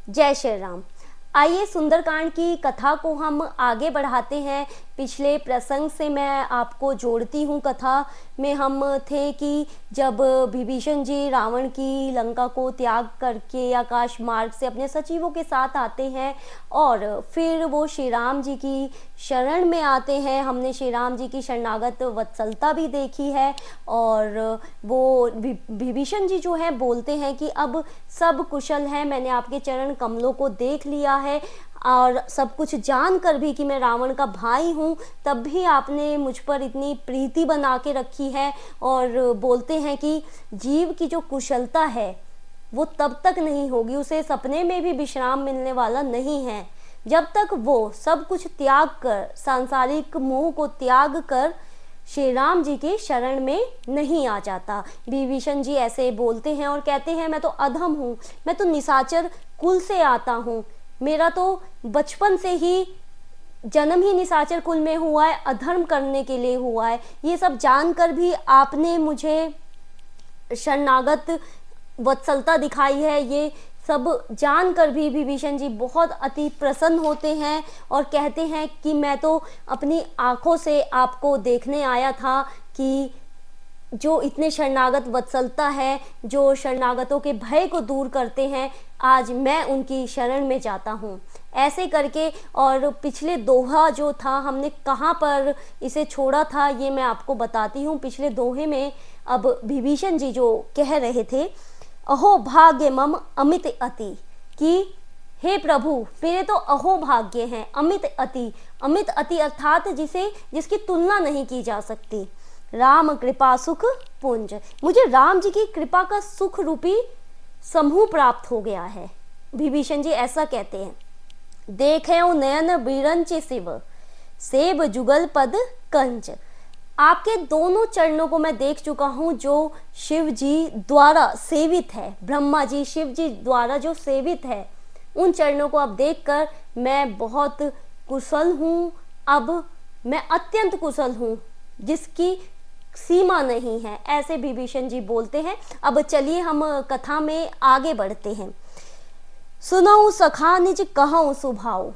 जय श्री राम। आइए सुंदरकांड की कथा को हम आगे बढ़ाते हैं। पिछले प्रसंग से मैं आपको जोड़ती हूँ। कथा में हम थे कि जब विभीषण जी रावण की लंका को त्याग करके आकाश मार्ग से अपने सचिवों के साथ आते हैं और फिर वो श्री राम जी की शरण में आते हैं। हमने श्री राम जी की शरणागत वत्सलता भी देखी है और वो विभीषण जी जो है बोलते हैं कि अब सब कुशल है, मैंने आपके चरण कमलों को देख लिया है और सब कुछ जानकर भी कि मैं रावण का भाई हूँ, तब भी आपने मुझ पर इतनी प्रीति बना के रखी है। और बोलते हैं कि जीव की जो कुशलता है वो तब तक नहीं होगी, उसे सपने में भी विश्राम मिलने वाला नहीं है जब तक वो सब कुछ त्याग कर, सांसारिक मोह को त्याग कर श्री राम जी के शरण में नहीं आ जाता। विभीषण जी ऐसे बोलते हैं और कहते हैं मैं तो अधम हूँ, मैं तो निशाचर कुल से आता हूँ, मेरा तो बचपन से ही जन्म ही निशाचर कुल में हुआ है, अधर्म करने के लिए हुआ है। ये सब जानकर भी आपने मुझे शरणागत वत्सलता दिखाई है, ये सब जानकर भी विभीषण जी बहुत अति प्रसन्न होते हैं और कहते हैं कि मैं तो अपनी आंखों से आपको देखने आया था कि जो इतने शरणागत वत्सलता है, जो शरणागतों के भय को दूर करते हैं, आज मैं उनकी शरण में जाता हूँ। ऐसे करके और पिछले दोहा जो था हमने कहाँ पर इसे छोड़ा था ये मैं आपको बताती हूँ। पिछले दोहे में अब विभीषण जी जो कह रहे थे, अहो भाग्य मम अमित अति, कि हे प्रभु मेरे तो अहो भाग्य हैं, अमित अति। अमित अति अर्थात जिसकी तुलना नहीं की जा सकती। राम कृपा सुख पुंज, मुझे राम जी की कृपा का सुख रूपी समूह प्राप्त हो गया है। विभीषण जी ऐसा कहते हैं, देखे नयन बिरंच शिव सेब जुगल पद कंच। आपके दोनों चरणों को मैं देख चुका हूँ जो शिव जी द्वारा सेवित है, ब्रह्मा जी शिव जी द्वारा जो सेवित है, उन चरणों को अब देखकर मैं बहुत कुशल हूँ। अब मैं अत्यंत कुशल हूँ जिसकी सीमा नहीं है, ऐसे विभीषण जी बोलते हैं। अब चलिए हम कथा में आगे बढ़ते हैं। सुनऊ सखा निज कहऊँ सुभाऊ।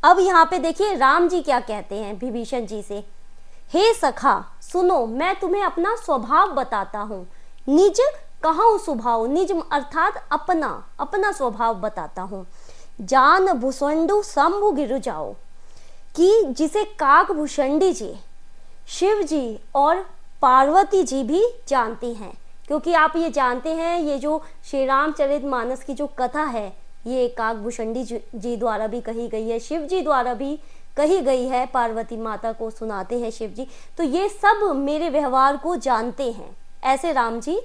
अब यहाँ पे देखिए राम जी क्या कहते हैं विभीषण जी से, हे सखा सुनो मैं तुम्हें अपना स्वभाव बताता हूँ। निज कहऊँ स्वभाव, निज अर्थात अपना स्वभाव बताता हूँ। जान भुसंडु शंभु गिरु जाओ, कि जिसे काक भुषंडी जी शिव जी और पार्वती जी भी जानती हैं, क्योंकि आप ये जानते हैं ये जो श्री रामचरितमानस की जो कथा है ये काकभूषणी जी द्वारा भी कही गई है, शिव जी द्वारा भी कही गई है, पार्वती माता को सुनाते हैं शिव जी, तो ये सब मेरे व्यवहार को जानते हैं, ऐसे राम जी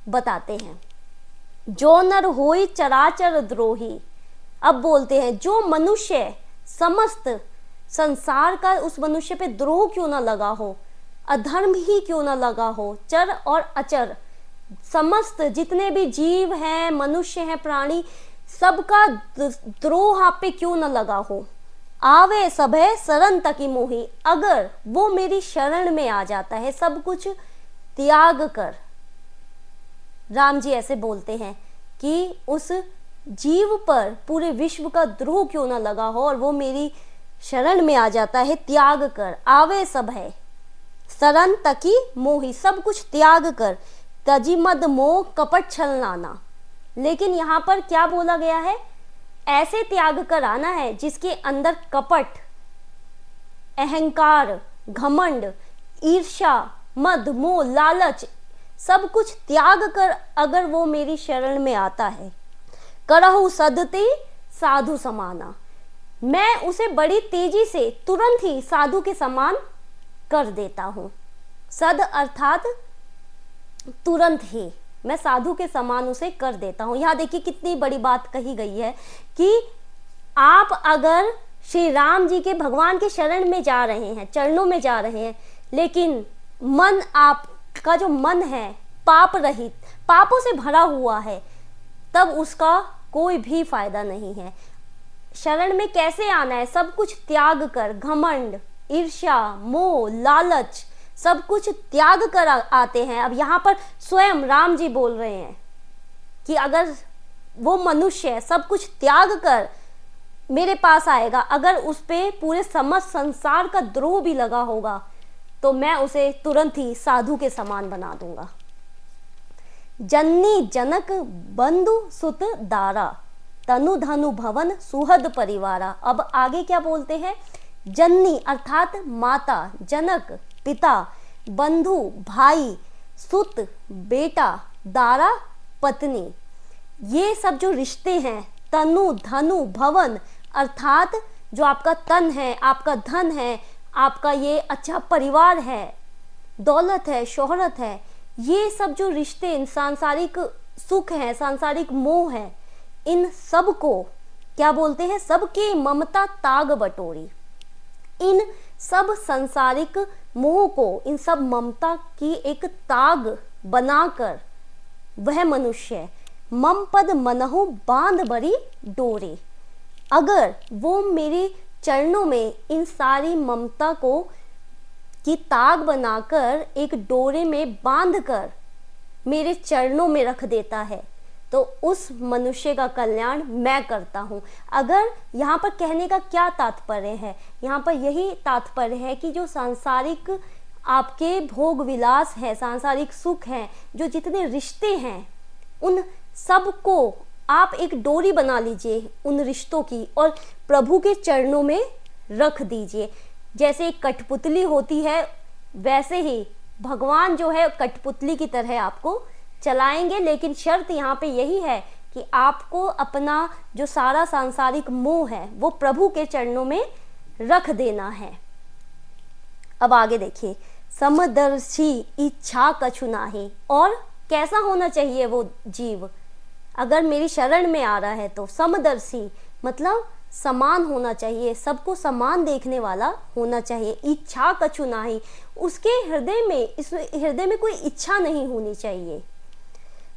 बताते हैं। जो नर होई चराचर द्रोही, अब बोलते हैं जो मनुष्य समस्त संसार का उस मनुष्य पे द्रोह क्यों ना लगा हो, अधर्म ही क्यों ना लगा हो, चर और अचर समस्त जितने भी जीव हैं, मनुष्य हैं, प्राणी, सबका द्रोह आप पे क्यों ना लगा हो। आवे सभय शरण तकी मोही, अगर वो मेरी शरण में आ जाता है सब कुछ त्याग कर। राम जी ऐसे बोलते हैं कि उस जीव पर पूरे विश्व का द्रोह क्यों ना लगा हो और वो मेरी शरण में आ जाता है त्याग कर। आवे सभय शरण तकी मोही, सब कुछ त्याग कर। तजी मद मोह कपट छल नाना, लेकिन यहाँ पर क्या बोला गया है, ऐसे त्याग कर आना है जिसके अंदर कपट, अहंकार, घमंड, ईर्ष्या, मद, मोह, लालच सब कुछ त्याग कर अगर वो मेरी शरण में आता है। करहु सदते साधु समाना, मैं उसे बड़ी तेजी से तुरंत ही साधु के समान कर देता हूँ। सद अर्थात तुरंत ही मैं साधु के समान उसे कर देता हूँ। यहाँ देखिए कितनी बड़ी बात कही गई है कि आप अगर श्री राम जी के भगवान के शरण में जा रहे हैं, चरणों में जा रहे हैं, लेकिन मन आपका जो मन है पाप रहित, पापों से भरा हुआ है, तब उसका कोई भी फायदा नहीं है। शरण में कैसे आना है, सब कुछ त्याग कर, घमंड, ईर्ष्या, मोह, लालच सब कुछ त्याग कर आते हैं। अब यहाँ पर स्वयं राम जी बोल रहे हैं कि अगर वो मनुष्य सब कुछ त्याग कर मेरे पास आएगा, अगर उस पे पूरे समस्त संसार का द्रोह भी लगा होगा तो मैं उसे तुरंत ही साधु के समान बना दूंगा। जननी जनक बंधु सुत दारा, तनु धनु भवन सुहद परिवारा। अब आगे क्या बोलते हैं, जननी अर्थात माता, जनक पिता, बंधु भाई, सुत बेटा, दारा पत्नी, ये सब जो रिश्ते हैं, तनु धनु भवन अर्थात जो आपका तन है, आपका धन है, आपका ये अच्छा परिवार है, दौलत है, शोहरत है, ये सब जो रिश्ते, सांसारिक सुख है, सांसारिक मोह है, इन सब को क्या बोलते हैं, सबके ममता ताग बटोरी। इन सब सांसारिक मोह को, इन सब ममता की एक ताग बनाकर वह मनुष्य मम पद मनहु बांध बड़ी डोरे, अगर वो मेरे चरणों में इन सारी ममता को की ताग बनाकर एक डोरे में बांधकर मेरे चरणों में रख देता है तो उस मनुष्य का कल्याण मैं करता हूँ। अगर यहाँ पर कहने का क्या तात्पर्य है, यहाँ पर यही तात्पर्य है कि जो सांसारिक आपके भोग विलास है, सांसारिक सुख है, जो जितने रिश्ते हैं, उन सब को आप एक डोरी बना लीजिए उन रिश्तों की और प्रभु के चरणों में रख दीजिए। जैसे एक कठपुतली होती है वैसे ही भगवान जो है कठपुतली की तरह आपको चलाएंगे, लेकिन शर्त यहाँ पे यही है कि आपको अपना जो सारा सांसारिक मोह है वो प्रभु के चरणों में रख देना है। अब आगे देखिए, समदर्शी इच्छा कछु नाही, और कैसा होना चाहिए वो जीव अगर मेरी शरण में आ रहा है तो समदर्शी मतलब समान होना चाहिए, सबको समान देखने वाला होना चाहिए। इच्छा कछु नाही, उसके हृदय में, इस हृदय में कोई इच्छा नहीं होनी चाहिए।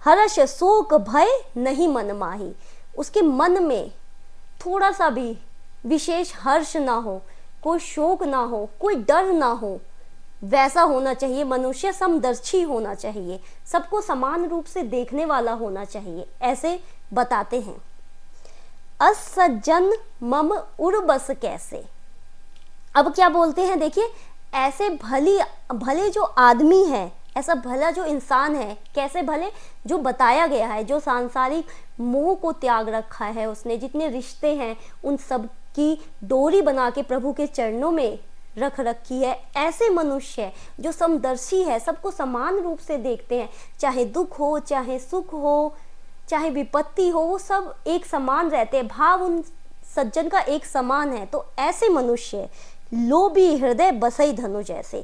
हर्ष शोक भय नहीं मन माही, उसके मन में थोड़ा सा भी विशेष हर्ष ना हो, कोई शोक ना हो, कोई डर ना हो, वैसा होना चाहिए मनुष्य। समदर्शी होना चाहिए, सबको समान रूप से देखने वाला होना चाहिए, ऐसे बताते हैं। असज्जन मम उर्बस कैसे, अब क्या बोलते हैं देखिए, ऐसे भले जो आदमी है, ऐसा भला जो इंसान है, कैसे भले, जो बताया गया है, जो सांसारिक मोह को त्याग रखा है उसने, जितने रिश्ते हैं उन सब की डोरी बना के प्रभु के चरणों में रख रखी है, ऐसे मनुष्य जो समदर्शी है, सबको समान रूप से देखते हैं, चाहे दुख हो, चाहे सुख हो, चाहे विपत्ति हो, वो सब एक समान रहते हैं, भाव उन सज्जन का एक समान है। तो ऐसे मनुष्य लोभी हृदय बसई धनु जैसे,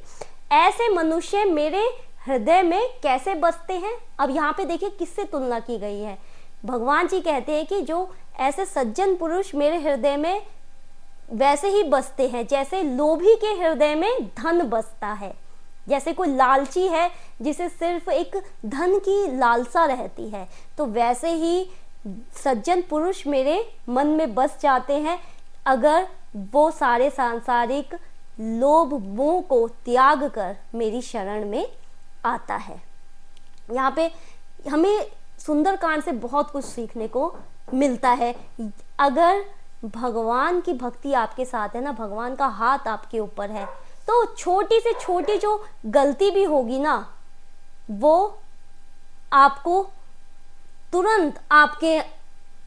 ऐसे मनुष्य मेरे हृदय में कैसे बसते हैं। अब यहाँ पे देखिए किससे तुलना की गई है, भगवान जी कहते हैं कि जो ऐसे सज्जन पुरुष मेरे हृदय में वैसे ही बसते हैं जैसे लोभी के हृदय में धन बसता है। जैसे कोई लालची है जिसे सिर्फ एक धन की लालसा रहती है, तो वैसे ही सज्जन पुरुष मेरे मन में बस जाते हैं अगर वो सारे सांसारिक लोभ मोह को त्याग कर मेरी शरण में आता है। यहाँ पे हमें सुंदरकांड से बहुत कुछ सीखने को मिलता है। अगर भगवान की भक्ति आपके साथ है ना, भगवान का हाथ आपके ऊपर है, तो छोटी से छोटी जो गलती भी होगी ना, वो आपको तुरंत आपके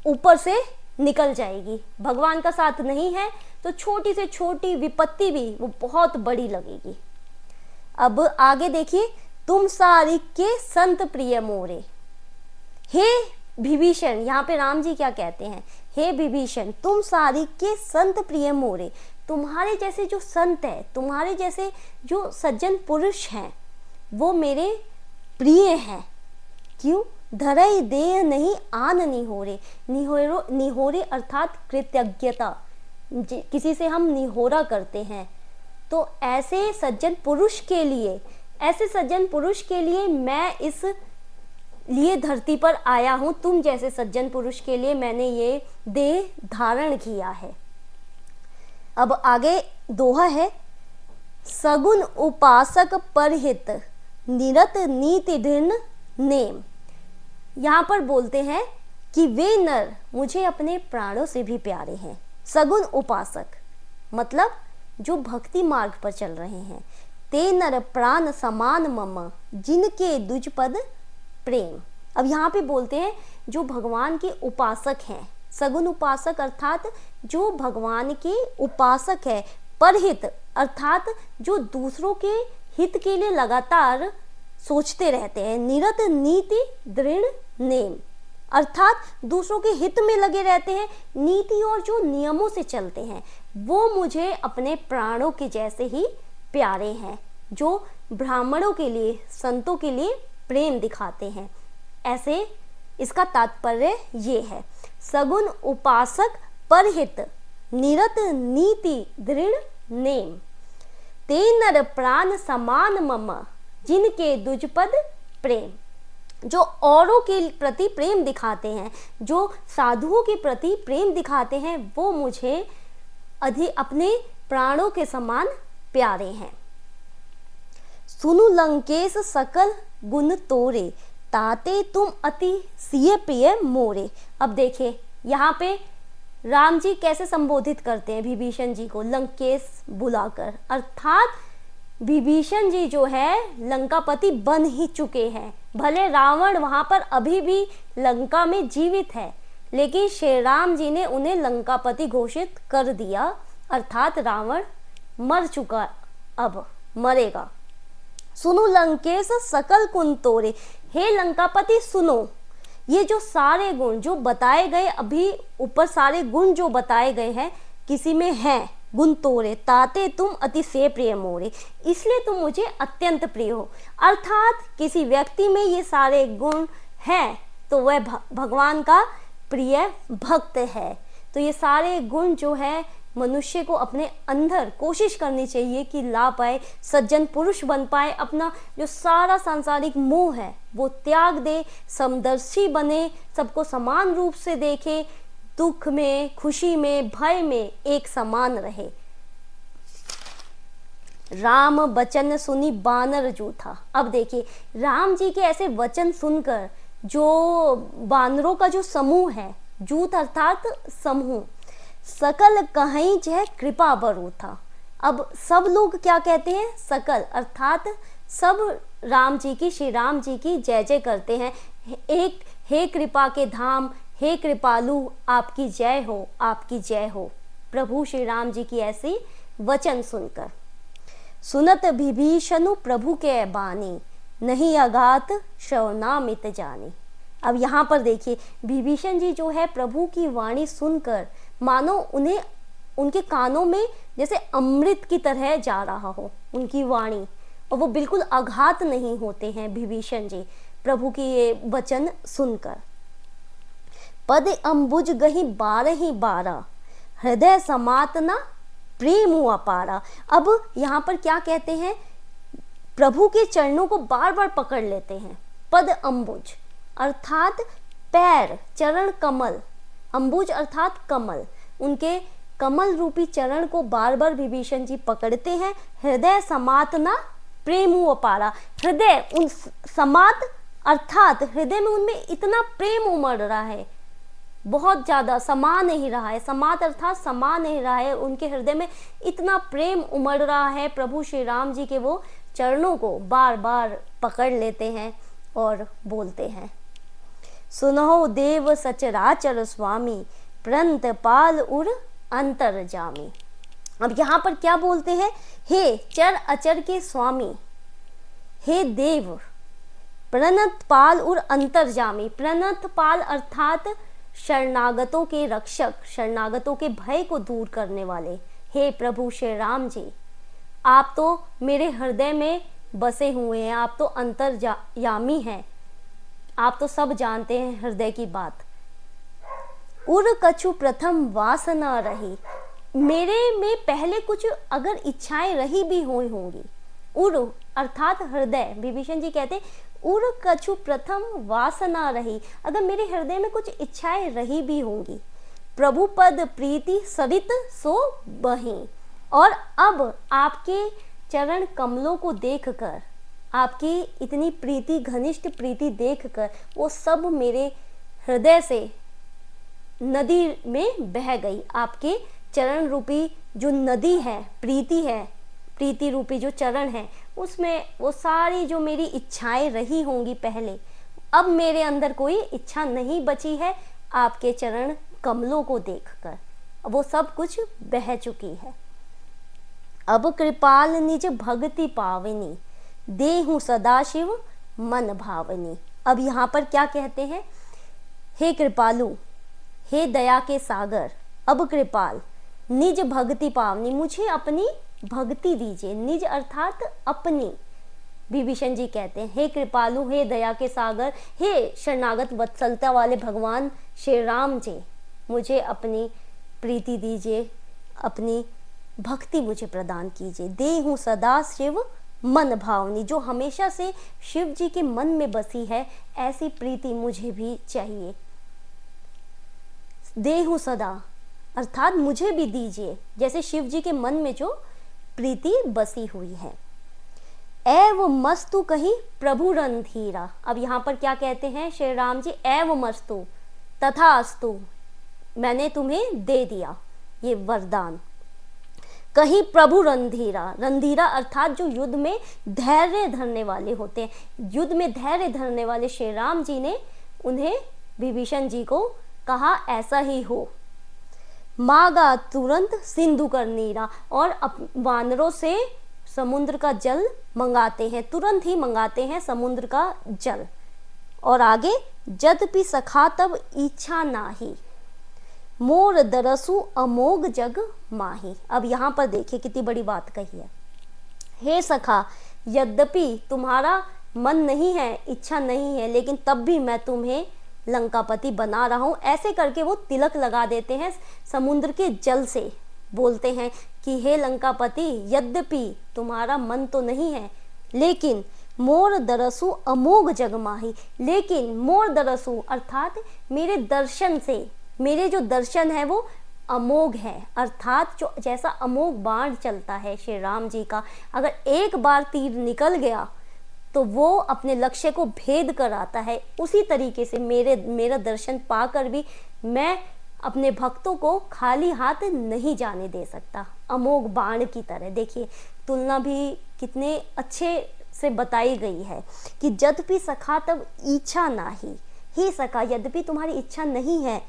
ऊपर से निकल जाएगी। भगवान का साथ नहीं है तो छोटी से छोटी विपत्ति भी वो बहुत बड़ी लगेगी। अब आगे देखिए, तुम सारी के संत प्रिय मोरे, हे विभीषण, यहाँ पे राम जी क्या कहते हैं, हे विभीषण तुम सारी के संत प्रिय मोरे, तुम्हारे जैसे जो संत है, तुम्हारे जैसे जो सज्जन पुरुष हैं वो मेरे प्रिय हैं। क्यों? धरई देह नहीं आन निहोरे, निहोरे अर्थात कृतज्ञता, किसी से हम निहोरा करते हैं, तो ऐसे सज्जन पुरुष के लिए, ऐसे सज्जन पुरुष के लिए मैं इस लिए धरती पर आया हूँ, तुम जैसे सज्जन पुरुष के लिए मैंने ये देह धारण किया है। अब आगे दोहा है, सगुन उपासक परहित निरत नीति दृढ़ नेम। यहाँ पर बोलते हैं कि वे नर मुझे अपने प्राणों से भी प्यारे हैं। सगुन उपासक मतलब जो भक्ति मार्ग पर चल रहे हैं। ते नर प्राण समान मम जिनके दुज पद प्रेम। अब यहाँ पे बोलते हैं जो भगवान के उपासक हैं। सगुन उपासक अर्थात जो भगवान के उपासक है। परहित अर्थात जो दूसरों के हित के लिए लगातार सोचते रहते हैं। निरत नीति दृढ़ नेम अर्थात दूसरों के हित में लगे रहते हैं, नीति और जो नियमों से चलते हैं, वो मुझे अपने प्राणों के जैसे ही प्यारे हैं। जो ब्राह्मणों के लिए, संतों के लिए प्रेम दिखाते हैं। ऐसे इसका तात्पर्य ये है। सगुन उपासक परहित निरत नीति दृढ़ नेम ते नर प्राण समान मम जिनके दुजपद प्रेम। जो औरों के प्रति प्रेम दिखाते हैं, जो साधुओं के प्रति प्रेम दिखाते हैं, वो मुझे अपने प्राणों के समान प्यारे हैं। सुनु लंकेश सकल गुण तोरे ताते तुम अति सिय प्रिय मोरे। अब देखिए यहाँ पे राम जी कैसे संबोधित करते हैं विभीषण जी को लंकेश बुलाकर, अर्थात विभीषण जी जो है लंकापति बन ही चुके हैं। भले रावण वहां पर अभी भी लंका में जीवित है, लेकिन श्री राम जी ने उन्हें लंकापति घोषित कर दिया, अर्थात रावण मर चुका, अब मरेगा। सुनो लंकेश सकल कुन तोरे, हे लंकापति सुनो, ये जो सारे गुण जो बताए गए, अभी ऊपर सारे गुण जो बताए गए हैं, किसी में है गुण तोरे ताते तुम अतिशय प्रिय मोरे, इसलिए तुम मुझे अत्यंत प्रिय हो। अर्थात किसी व्यक्ति में ये सारे गुण हैं तो वह भगवान का प्रिय भक्त है। तो ये सारे गुण जो है मनुष्य को अपने अंदर कोशिश करनी चाहिए कि ला पाए, सज्जन पुरुष बन पाए, अपना जो सारा सांसारिक मोह है वो त्याग दे, समदर्शी बने, सबको समान रूप से देखे, दुख में, खुशी में, भय में एक समान रहे। राम वचन सुनी बानर जूथा। अब देखिए राम जी के ऐसे वचन सुनकर जो बानरों का जो समूह है, जूथ अर्थात समूह, सकल कहीं जय कृपा बरू था। अब सब लोग क्या कहते हैं? सकल अर्थात सब राम जी की, श्री राम जी की जय जय करते हैं। एक हे कृपा के धाम, हे कृपालु, आपकी जय हो, आपकी जय हो। प्रभु श्री राम जी की ऐसी वचन सुनकर सुनत विभीषणु प्रभु के बानी, नहीं अघात श्रवणामित जानी। अब यहाँ पर देखिए विभीषण जी जो है प्रभु की वाणी सुनकर मानो उन्हें, उनके कानों में जैसे अमृत की तरह जा रहा हो उनकी वाणी, और वो बिल्कुल आघात नहीं होते हैं विभीषण जी प्रभु की ये वचन सुनकर। पद अम्बुज गही 12 हृदय समातना प्रेम अपारा। अब यहाँ पर क्या कहते हैं? प्रभु के चरणों को बार बार पकड़ लेते हैं। पद अम्बुज अर्थात पैर, चरण कमल, अम्बुज अर्थात कमल, उनके कमल रूपी चरण को बार बार विभीषण जी पकड़ते हैं। हृदय समातना प्रेम अपारा, हृदय उन समात अर्थात हृदय में उनमें इतना प्रेम उमड़ रहा है, बहुत ज्यादा समा नहीं रहा है, समात अर्थात समा नहीं रहा है, उनके हृदय में इतना प्रेम उमड़ रहा है। प्रभु श्री राम जी के वो चरणों को बार बार पकड़ लेते हैं और बोलते हैं, सुनहो देव सचराचर स्वामी, प्रंत पाल उर अंतर जामी। अब यहाँ पर क्या बोलते हैं? हे चर अचर के स्वामी, हे देव, प्रणत पाल उर अंतर जामी। प्रणत पाल अर्थात शरणागतों के रक्षक, शरणागतों के भय को दूर करने वाले। हे प्रभु श्री राम जी, आप तो मेरे हृदय में बसे हुए हैं, आप तो अंतर्यामी हैं, आप तो सब जानते हैं हृदय की बात। उर कछु प्रथम वासना रही, मेरे में पहले कुछ अगर इच्छाएं रही भी हुई होंगी। उर अर्थात हृदय, विभीषण जी कहते उर कछु प्रथम वासना रही, अगर मेरे हृदय में कुछ इच्छाएं रही भी होंगी। प्रभु पद प्रीति सरित सो बही, और अब आपके चरण कमलों को देखकर, आपकी इतनी प्रीति, घनिष्ठ प्रीति देखकर वो सब मेरे हृदय से नदी में बह गई। आपके चरण रूपी जो नदी है, प्रीति है, प्रीति रूपी जो चरण है, उसमें वो सारी जो मेरी इच्छाएं रही होंगी पहले, अब मेरे अंदर कोई इच्छा नहीं बची है आपके चरण कमलों को देखकर, वो सब कुछ बह चुकी है। अब कृपाल निज भक्ति पावनी, देहु सदाशिव मन भावनी। अब यहाँ पर क्या कहते हैं, हे कृपालु, हे दया के सागर, अब कृपाल, निज भक्ति पावनी, मुझे अपनी भक्ति दीजिए। निज अर्थात अपनी। विभीषण जी कहते हैं, हे कृपालु, हे दया के सागर, हे शरणागत वत्सलता वाले भगवान श्री राम जी, मुझे अपनी प्रीति दीजिए, अपनी भक्ति मुझे प्रदान कीजिए। देहु सदा शिव मन भावनी, जो हमेशा से शिव जी के मन में बसी है, ऐसी प्रीति मुझे भी चाहिए। देहु सदा अर्थात मुझे भी दीजिए, जैसे शिव जी के मन में जो प्रीति बसी हुई है। एव मस्तु कहीं प्रभु रणधीरा। अब यहाँ पर क्या कहते हैं श्री राम जी, एव मस्तु तथा अस्तु, मैंने तुम्हें दे दिया ये वरदान। कहीं प्रभु रणधीरा, रणधीरा अर्थात जो युद्ध में धैर्य धरने वाले होते हैं, युद्ध में धैर्य धरने वाले श्री राम जी ने उन्हें, विभीषण जी को कहा ऐसा ही हो। मागा तुरंत सिंधु कर नीरा, और वानरों से समुद्र का जल मंगाते हैं, तुरंत ही मंगाते हैं समुद्र का जल। और आगे, जदपि सखा तब इच्छा नाही, मोर दरसु अमोघ जग माही। अब यहाँ पर देखिए कितनी बड़ी बात कही है। हे सखा, यद्यपि तुम्हारा मन नहीं है, इच्छा नहीं है, लेकिन तब भी मैं तुम्हें लंकापति बना रहा हूँ। ऐसे करके वो तिलक लगा देते हैं समुद्र के जल से, बोलते हैं कि हे लंकापति, यद्यपि तुम्हारा मन तो नहीं है, लेकिन मोर दरसु अमोघ जग माही, लेकिन मोर दरसु अर्थात मेरे दर्शन से, मेरे जो दर्शन है वो अमोघ है, अर्थात जो जैसा अमोघ बाण चलता है श्री राम जी का, अगर एक बार तीर निकल गया तो वो अपने लक्ष्य को भेद कर आता है। उसी तरीके से मेरा दर्शन पाकर भी मैं अपने भक्तों को खाली हाथ नहीं जाने दे सकता, अमोघ बाण की तरह। देखिए तुलना भी कितने अच्छे से बताई गई है कि यद्यपि सखा तब इच्छा नाही, हे सखा, यद्यपि तुम्हारी इच्छा नहीं है,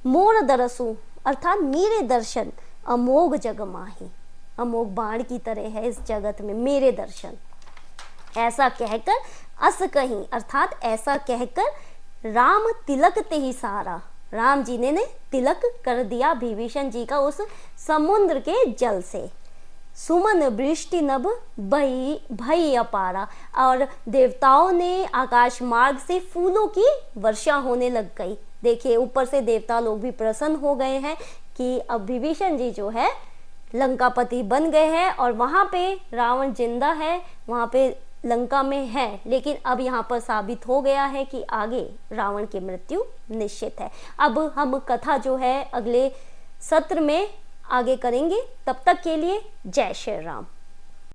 मोर दरसु अर्थात मेरे दर्शन अमोघ जग माही, अमोघ बाण की तरह है इस जगत में मेरे दर्शन। ऐसा कहकर अस कहीं अर्थात ऐसा कहकर राम तिलक ते ही सारा, राम जी ने तिलक कर दिया विभीषण जी का उस समुद्र के जल से। सुमन वृष्टि नभ भई अपारा, और देवताओं ने आकाश मार्ग से फूलों की वर्षा होने लग गई। देखिए ऊपर से देवता लोग भी प्रसन्न हो गए हैं कि अब विभीषण जी जो है लंकापति बन गए हैं, और वहाँ पे रावण जिंदा है, वहाँ पे लंका में है, लेकिन अब यहाँ पर साबित हो गया है कि आगे रावण की मृत्यु निश्चित है। अब हम कथा जो है अगले सत्र में आगे करेंगे। तब तक के लिए जय श्री राम।